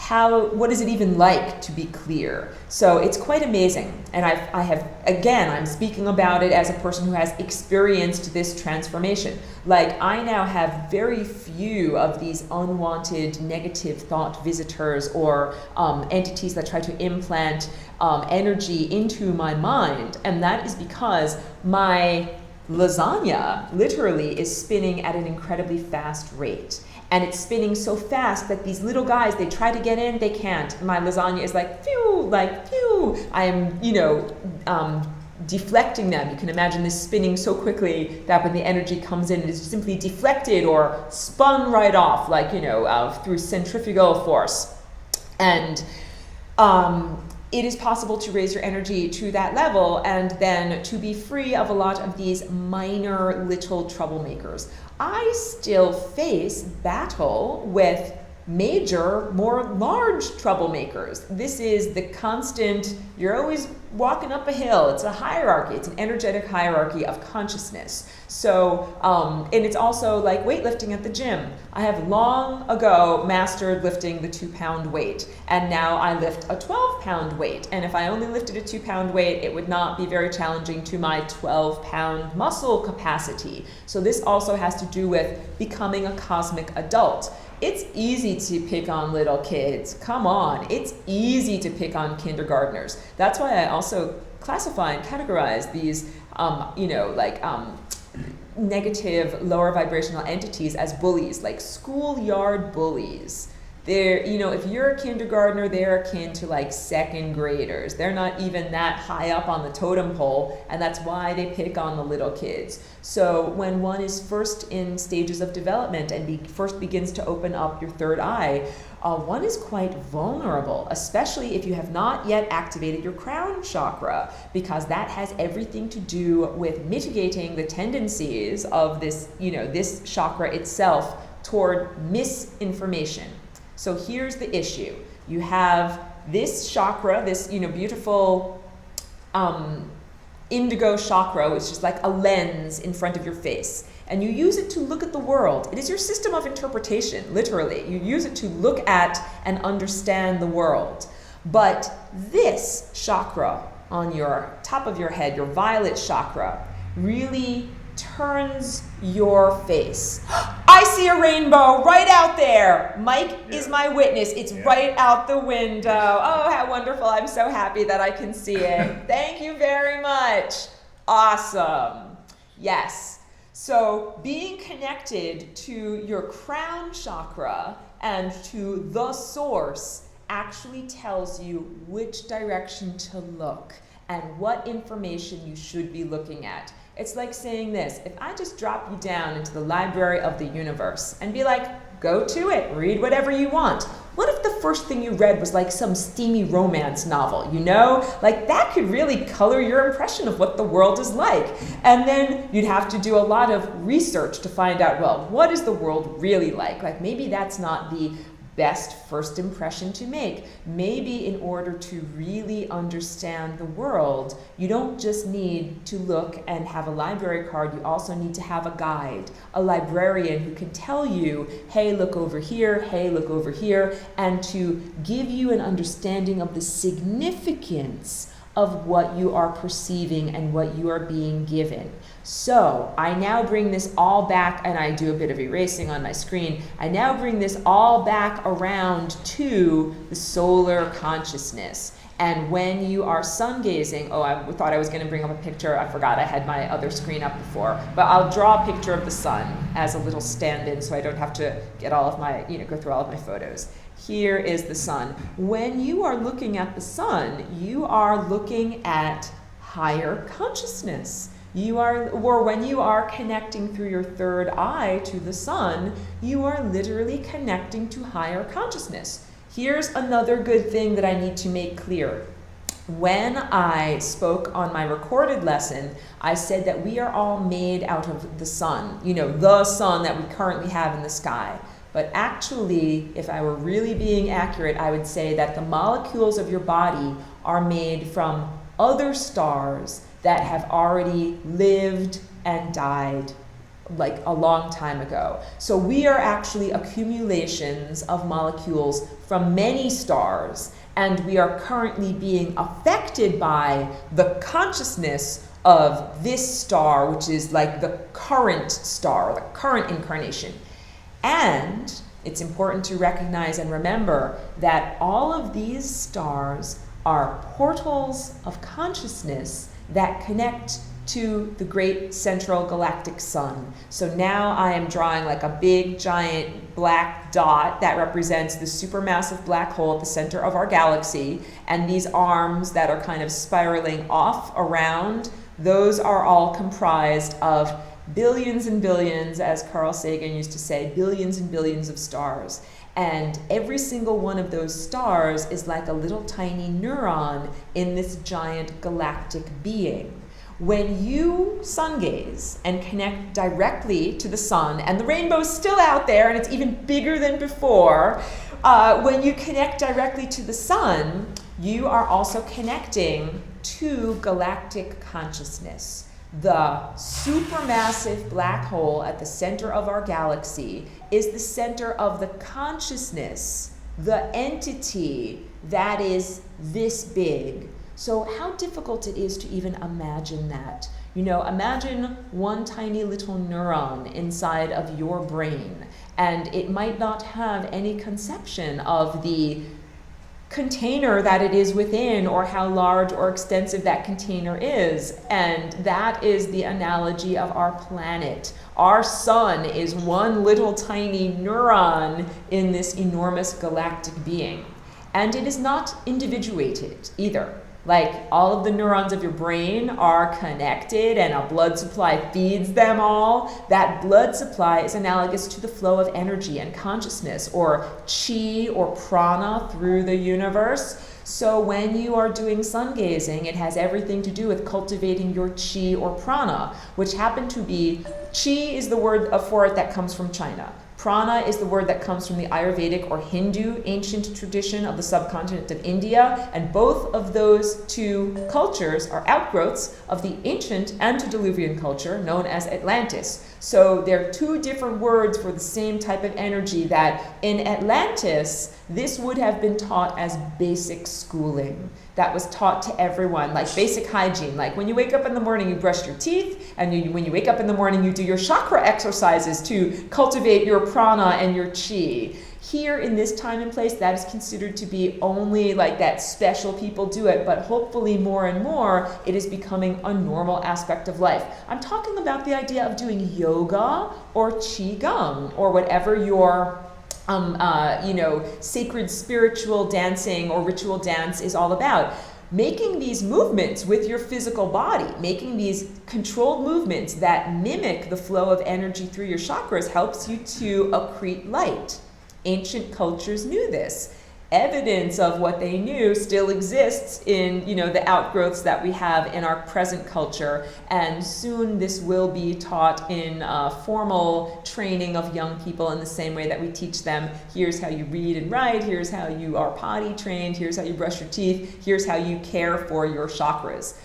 What is it even like to be clear? So it's quite amazing. And I'm speaking about it as a person who has experienced this transformation. Like, I now have very few of these unwanted negative thought visitors or entities that try to implant energy into my mind. And that is because my lasagna literally is spinning at an incredibly fast rate. And it's spinning so fast that these little guys, they try to get in, they can't. My lasagna is like, phew. I am, deflecting them. You can imagine this spinning so quickly that when the energy comes in, it is simply deflected or spun right off, like, through centrifugal force. And it is possible to raise your energy to that level and then to be free of a lot of these minor little troublemakers. I still face battle with major, more large troublemakers. This is the constant, you're always walking up a hill. It's a hierarchy. It's an energetic hierarchy of consciousness. So, and it's also like weightlifting at the gym. I have long ago mastered lifting the 2-pound weight, and now I lift a 12-pound weight. And if I only lifted a 2-pound weight, it would not be very challenging to my 12-pound muscle capacity. So this also has to do with becoming a cosmic adult. It's easy to pick on little kids. Come on, it's easy to pick on kindergartners. That's why I also classify and categorize these, negative, lower vibrational entities as bullies, like schoolyard bullies. They're, if you're a kindergartner, they're akin to like second graders. They're not even that high up on the totem pole, and that's why they pick on the little kids. So when one is first in stages of development and first begins to open up your third eye, one is quite vulnerable, especially if you have not yet activated your crown chakra, because that has everything to do with mitigating the tendencies of this, this chakra itself toward misinformation. So here's the issue. You have this chakra, this beautiful indigo chakra, which is like a lens in front of your face. And you use it to look at the world. It is your system of interpretation, literally. You use it to look at and understand the world. But this chakra on your top of your head, your violet chakra, really turns your face. I see a rainbow right out there. Mike is my witness. It's right out the window. Oh, how wonderful. I'm so happy that I can see it. Thank you very much. Awesome. Yes. So being connected to your crown chakra and to the source actually tells you which direction to look and what information you should be looking at. It's like saying this: if I just drop you down into the library of the universe and be like, go to it, read whatever you want. What if the first thing you read was like some steamy romance novel, you know? Like that could really color your impression of what the world is like. And then you'd have to do a lot of research to find out, well, what is the world really like? Like maybe that's not the best first impression to make. Maybe in order to really understand the world, you don't just need to look and have a library card, you also need to have a guide, a librarian who can tell you, hey, look over here, hey, look over here, and to give you an understanding of the significance of what you are perceiving and what you are being given. So I now bring this all back, and I do a bit of erasing on my screen. I now bring this all back around to the solar consciousness. And when you are sun gazing, oh, I thought I was going to bring up a picture. I forgot I had my other screen up before. But I'll draw a picture of the sun as a little stand-in so I don't have to get all of my, go through all of my photos. Here is the sun. When you are looking at the sun, you are looking at higher consciousness. Or when you are connecting through your third eye to the sun, you are literally connecting to higher consciousness. Here's another good thing that I need to make clear. When I spoke on my recorded lesson, I said that we are all made out of the sun, the sun that we currently have in the sky. But actually, if I were really being accurate, I would say that the molecules of your body are made from other stars that have already lived and died like a long time ago. So we are actually accumulations of molecules from many stars, and we are currently being affected by the consciousness of this star, which is like the current star, the current incarnation. And it's important to recognize and remember that all of these stars are portals of consciousness that connect to the great central galactic sun. So now I am drawing like a big giant black dot that represents the supermassive black hole at the center of our galaxy, and these arms that are kind of spiraling off around, those are all comprised of billions and billions, as Carl Sagan used to say, billions and billions of stars. And every single one of those stars is like a little tiny neuron in this giant galactic being. When you sun gaze and connect directly to the sun, and the rainbow's still out there and it's even bigger than before, when you connect directly to the sun, you are also connecting to galactic consciousness. The supermassive black hole at the center of our galaxy is the center of the consciousness, the entity that is this big. So how difficult it is to even imagine that. Imagine one tiny little neuron inside of your brain, and it might not have any conception of the container that it is within, or how large or extensive that container is. And that is the analogy of our planet. Our sun is one little tiny neuron in this enormous galactic being. And it is not individuated either. Like all of the neurons of your brain are connected and a blood supply feeds them all. That blood supply is analogous to the flow of energy and consciousness, or chi or prana through the universe. So when you are doing sun gazing, it has everything to do with cultivating your chi or prana, which happen to be, chi is the word for it that comes from China. Prana is the word that comes from the Ayurvedic or Hindu ancient tradition of the subcontinent of India, and both of those two cultures are outgrowths of the ancient antediluvian culture known as Atlantis. So they're two different words for the same type of energy, that in Atlantis, this would have been taught as basic schooling. That was taught to everyone, like basic hygiene. Like when you wake up in the morning, you brush your teeth, and when you wake up in the morning, you do your chakra exercises to cultivate your prana and your chi. Here in this time and place, that is considered to be only like that special people do it, but hopefully more and more, it is becoming a normal aspect of life. I'm talking about the idea of doing yoga or qigong or whatever your sacred spiritual dancing or ritual dance is all about. Making these movements with your physical body, making these controlled movements that mimic the flow of energy through your chakras helps you to accrete light. Ancient cultures knew this. Evidence of what they knew still exists in, the outgrowths that we have in our present culture, and soon this will be taught in formal training of young people in the same way that we teach them, here's how you read and write, here's how you are potty trained, here's how you brush your teeth, here's how you care for your chakras.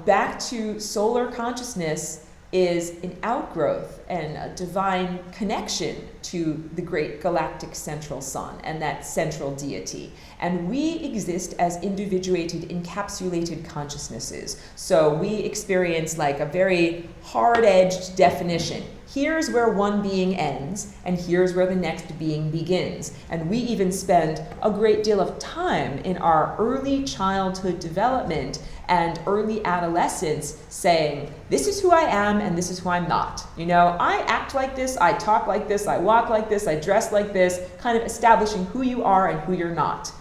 Back to solar consciousness is an outgrowth and a divine connection to the great galactic central sun and that central deity. And we exist as individuated, encapsulated consciousnesses. So we experience like a very hard-edged definition. Here's where one being ends, and here's where the next being begins. And we even spend a great deal of time in our early childhood development and early adolescence saying, this is who I am and this is who I'm not. I act like this, I talk like this, I walk like this, I dress like this, kind of establishing who you are and who you're not.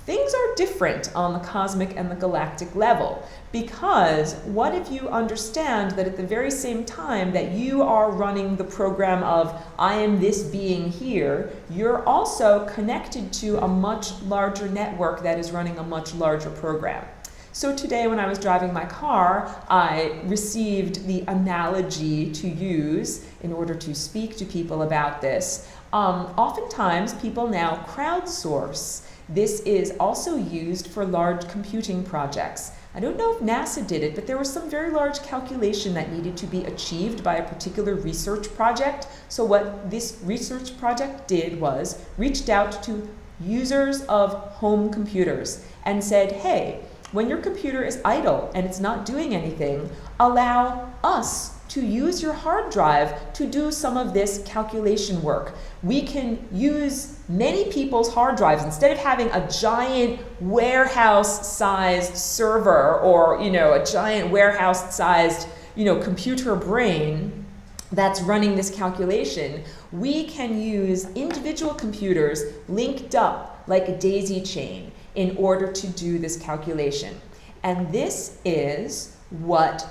Things are different on the cosmic and the galactic level, because what if you understand that at the very same time that you are running the program of I am this being here, you're also connected to a much larger network that is running a much larger program. So today when I was driving my car, I received the analogy to use in order to speak to people about this. Oftentimes people now crowdsource. This is also used for large computing projects. I don't know if NASA did it, but there was some very large calculation that needed to be achieved by a particular research project. So what this research project did was reached out to users of home computers and said, hey, when your computer is idle and it's not doing anything, allow us to use your hard drive to do some of this calculation work. We can use many people's hard drives instead of having a giant warehouse-sized server or, a giant warehouse-sized, computer brain that's running this calculation. We can use individual computers linked up like a daisy chain in order to do this calculation. And this is what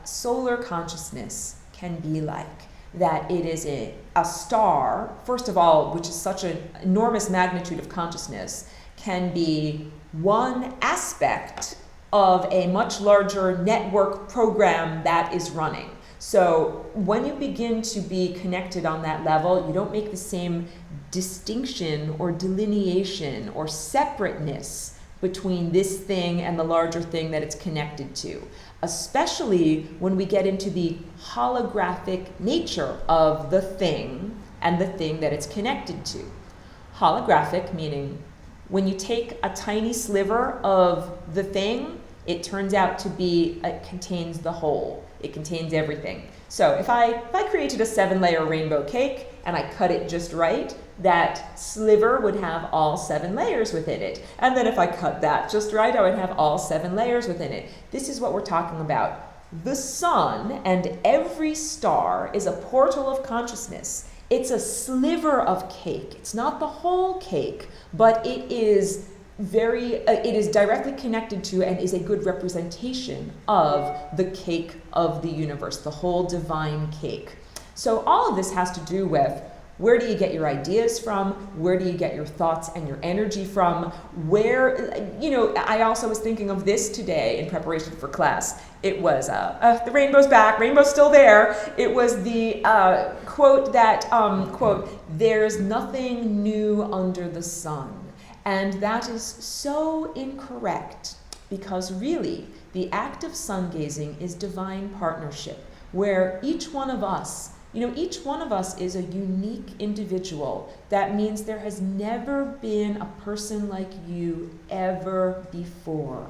solar consciousness can be like. That it is a star, first of all, which is such an enormous magnitude of consciousness, can be one aspect of a much larger network program that is running. So when you begin to be connected on that level, you don't make the same distinction or delineation or separateness between this thing and the larger thing that it's connected to, especially when we get into the holographic nature of the thing and the thing that it's connected to. Holographic meaning when you take a tiny sliver of the thing, it turns out to be, it contains the whole. It contains everything. So if I created a 7-layer rainbow cake and I cut it just right, that sliver would have all 7 layers within it. And then if I cut that just right, I would have all 7 layers within it. This is what we're talking about. The sun and every star is a portal of consciousness. It's a sliver of cake. It's not the whole cake, but it is directly connected to and is a good representation of the cake of the universe, the whole divine cake. So all of this has to do with where do you get your ideas from? Where do you get your thoughts and your energy from? I also was thinking of this today in preparation for class. It was, the rainbow's back, rainbow's still there. It was the quote that, quote, there's nothing new under the sun. And that is so incorrect because really the act of sun gazing is divine partnership where each one of us You know, each one of us is a unique individual. That means there has never been a person like you ever before.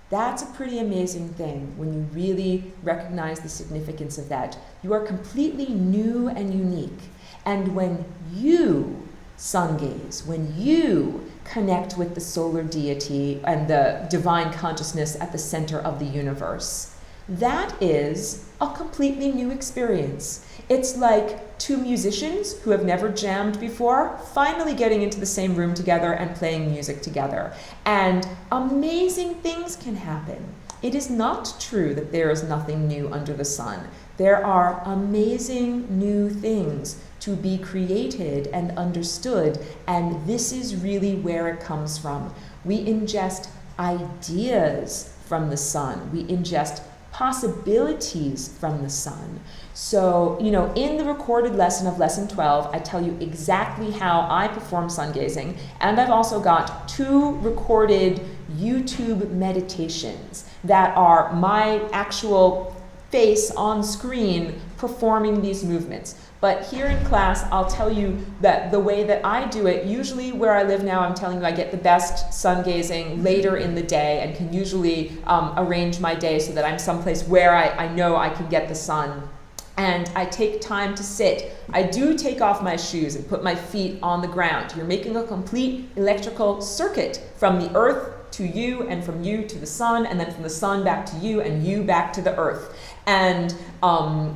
That's a pretty amazing thing when you really recognize the significance of that. You are completely new and unique. And when you sun gaze, when you connect with the solar deity and the divine consciousness at the center of the universe, that is a completely new experience. It's like two musicians who have never jammed before finally getting into the same room together and playing music together. And amazing things can happen. It is not true that there is nothing new under the sun. There are amazing new things to be created and understood, and this is really where it comes from. We ingest ideas from the sun. We ingest possibilities from the sun. So, you know, in the recorded lesson of lesson 12, I tell you exactly how I perform sun gazing, and I've also got 2 recorded YouTube meditations that are my actual face on screen performing these movements. But here in class, I'll tell you that the way that I do it, usually where I live now, I'm telling you I get the best sun gazing later in the day and can usually arrange my day so that I'm someplace where I know I can get the sun. And I take time to sit. I do take off my shoes and put my feet on the ground. You're making a complete electrical circuit from the earth to you, and from you to the sun, and then from the sun back to you, and you back to the earth. And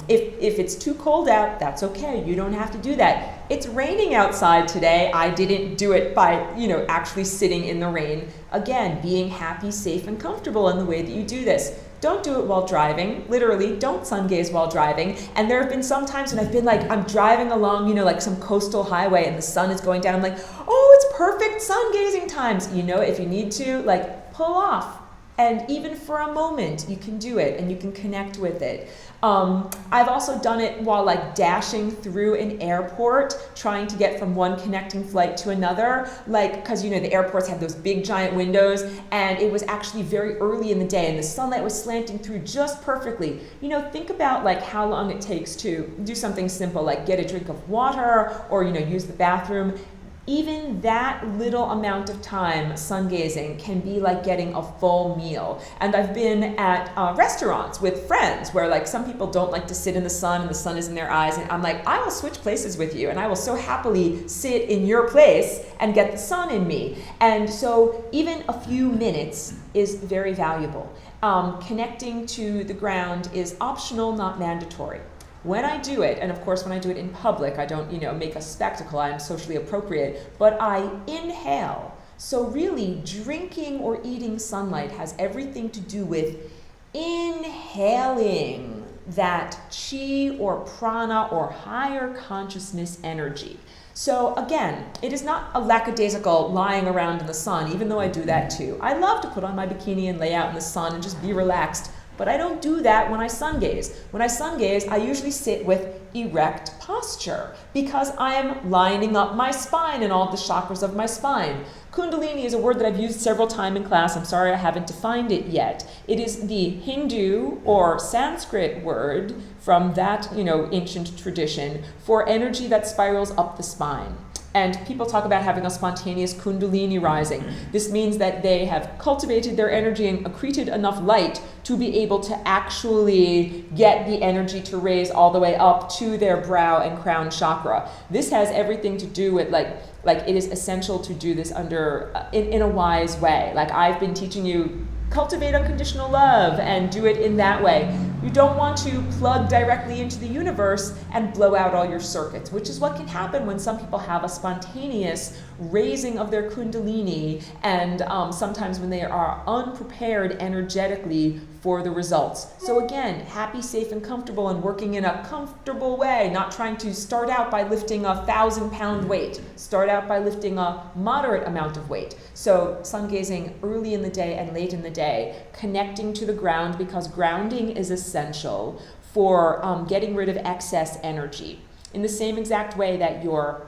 if it's too cold out, that's okay. You don't have to do that. It's raining outside today. I didn't do it by, you know, actually sitting in the rain. Again, being happy, safe, and comfortable in the way that you do this. Don't do it while driving. Literally, don't sun gaze while driving. And there have been some times when I've been like, I'm driving along, you know, like some coastal highway and the sun is going down. I'm like, oh, it's perfect sun gazing times. You know, if you need to, like, pull off. And even for a moment, you can do it and you can connect with it. I've also done it while like dashing through an airport, trying to get from one connecting flight to another, like, because you know the airports have those big giant windows, and it was actually very early in the day and the sunlight was slanting through just perfectly. You know, think about like how long it takes to do something simple like get a drink of water or, you know, use the bathroom. Even that little amount of time sun gazing can be like getting a full meal. And I've been at restaurants with friends where like some people don't like to sit in the sun and the sun is in their eyes, and I'm like, I will switch places with you and I will so happily sit in your place and get the sun in me. And so even a few minutes is very valuable. Connecting to the ground is optional, not mandatory. When I do it, and of course when I do it in public, I don't, you know, make a spectacle, I'm socially appropriate, but I inhale. So really, drinking or eating sunlight has everything to do with inhaling that chi or prana or higher consciousness energy. So again, it is not a lackadaisical lying around in the sun, even though I do that too. I love to put on my bikini and lay out in the sun and just be relaxed. But I don't do that when I sun gaze. When I sun gaze, I usually sit with erect posture because I am lining up my spine and all the chakras of my spine. Kundalini is a word that I've used several times in class. I'm sorry I haven't defined it yet. It is the Hindu or Sanskrit word from that, you know, ancient tradition for energy that spirals up the spine. And people talk about having a spontaneous Kundalini rising. This means that they have cultivated their energy and accreted enough light to be able to actually get the energy to raise all the way up to their brow and crown chakra. This has everything to do with like it is essential to do this in a wise way. Like I've been teaching you, cultivate unconditional love and do it in that way. You don't want to plug directly into the universe and blow out all your circuits, which is what can happen when some people have a spontaneous raising of their kundalini and sometimes when they are unprepared energetically for the results. So again, happy, safe, and comfortable and working in a comfortable way, not trying to start out by lifting a 1,000-pound weight. Start out by lifting a moderate amount of weight. So sun gazing early in the day and late in the day, connecting to the ground because grounding is essential for getting rid of excess energy. In the same exact way that your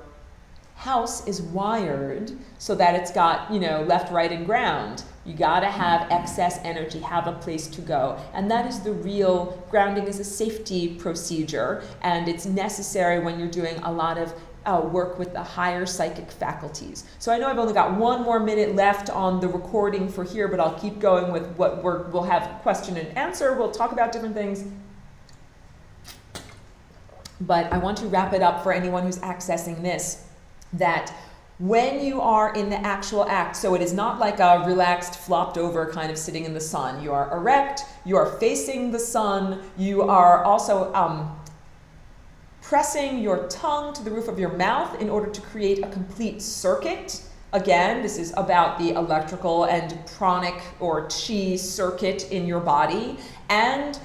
house is wired so that it's got, you know, left, right, and ground. You gotta have excess energy, have a place to go. And that is the real, grounding is a safety procedure, and it's necessary when you're doing a lot of work with the higher psychic faculties. So I know I've only got 1 more minute left on the recording for here, but I'll keep going with what we'll have question and answer. We'll talk about different things. But I want to wrap it up for anyone who's accessing this, that when you are in the actual act, so it is not like a relaxed, flopped over kind of sitting in the sun. You are erect, you are facing the sun, you are also pressing your tongue to the roof of your mouth in order to create a complete circuit. Again, this is about the electrical and pranic or chi circuit in your body, and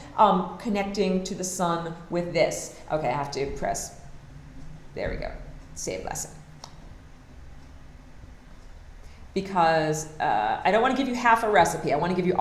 connecting to the sun with this. Okay, I have to press. There we go. Save lesson. Because I don't want to give you half a recipe. I want to give you all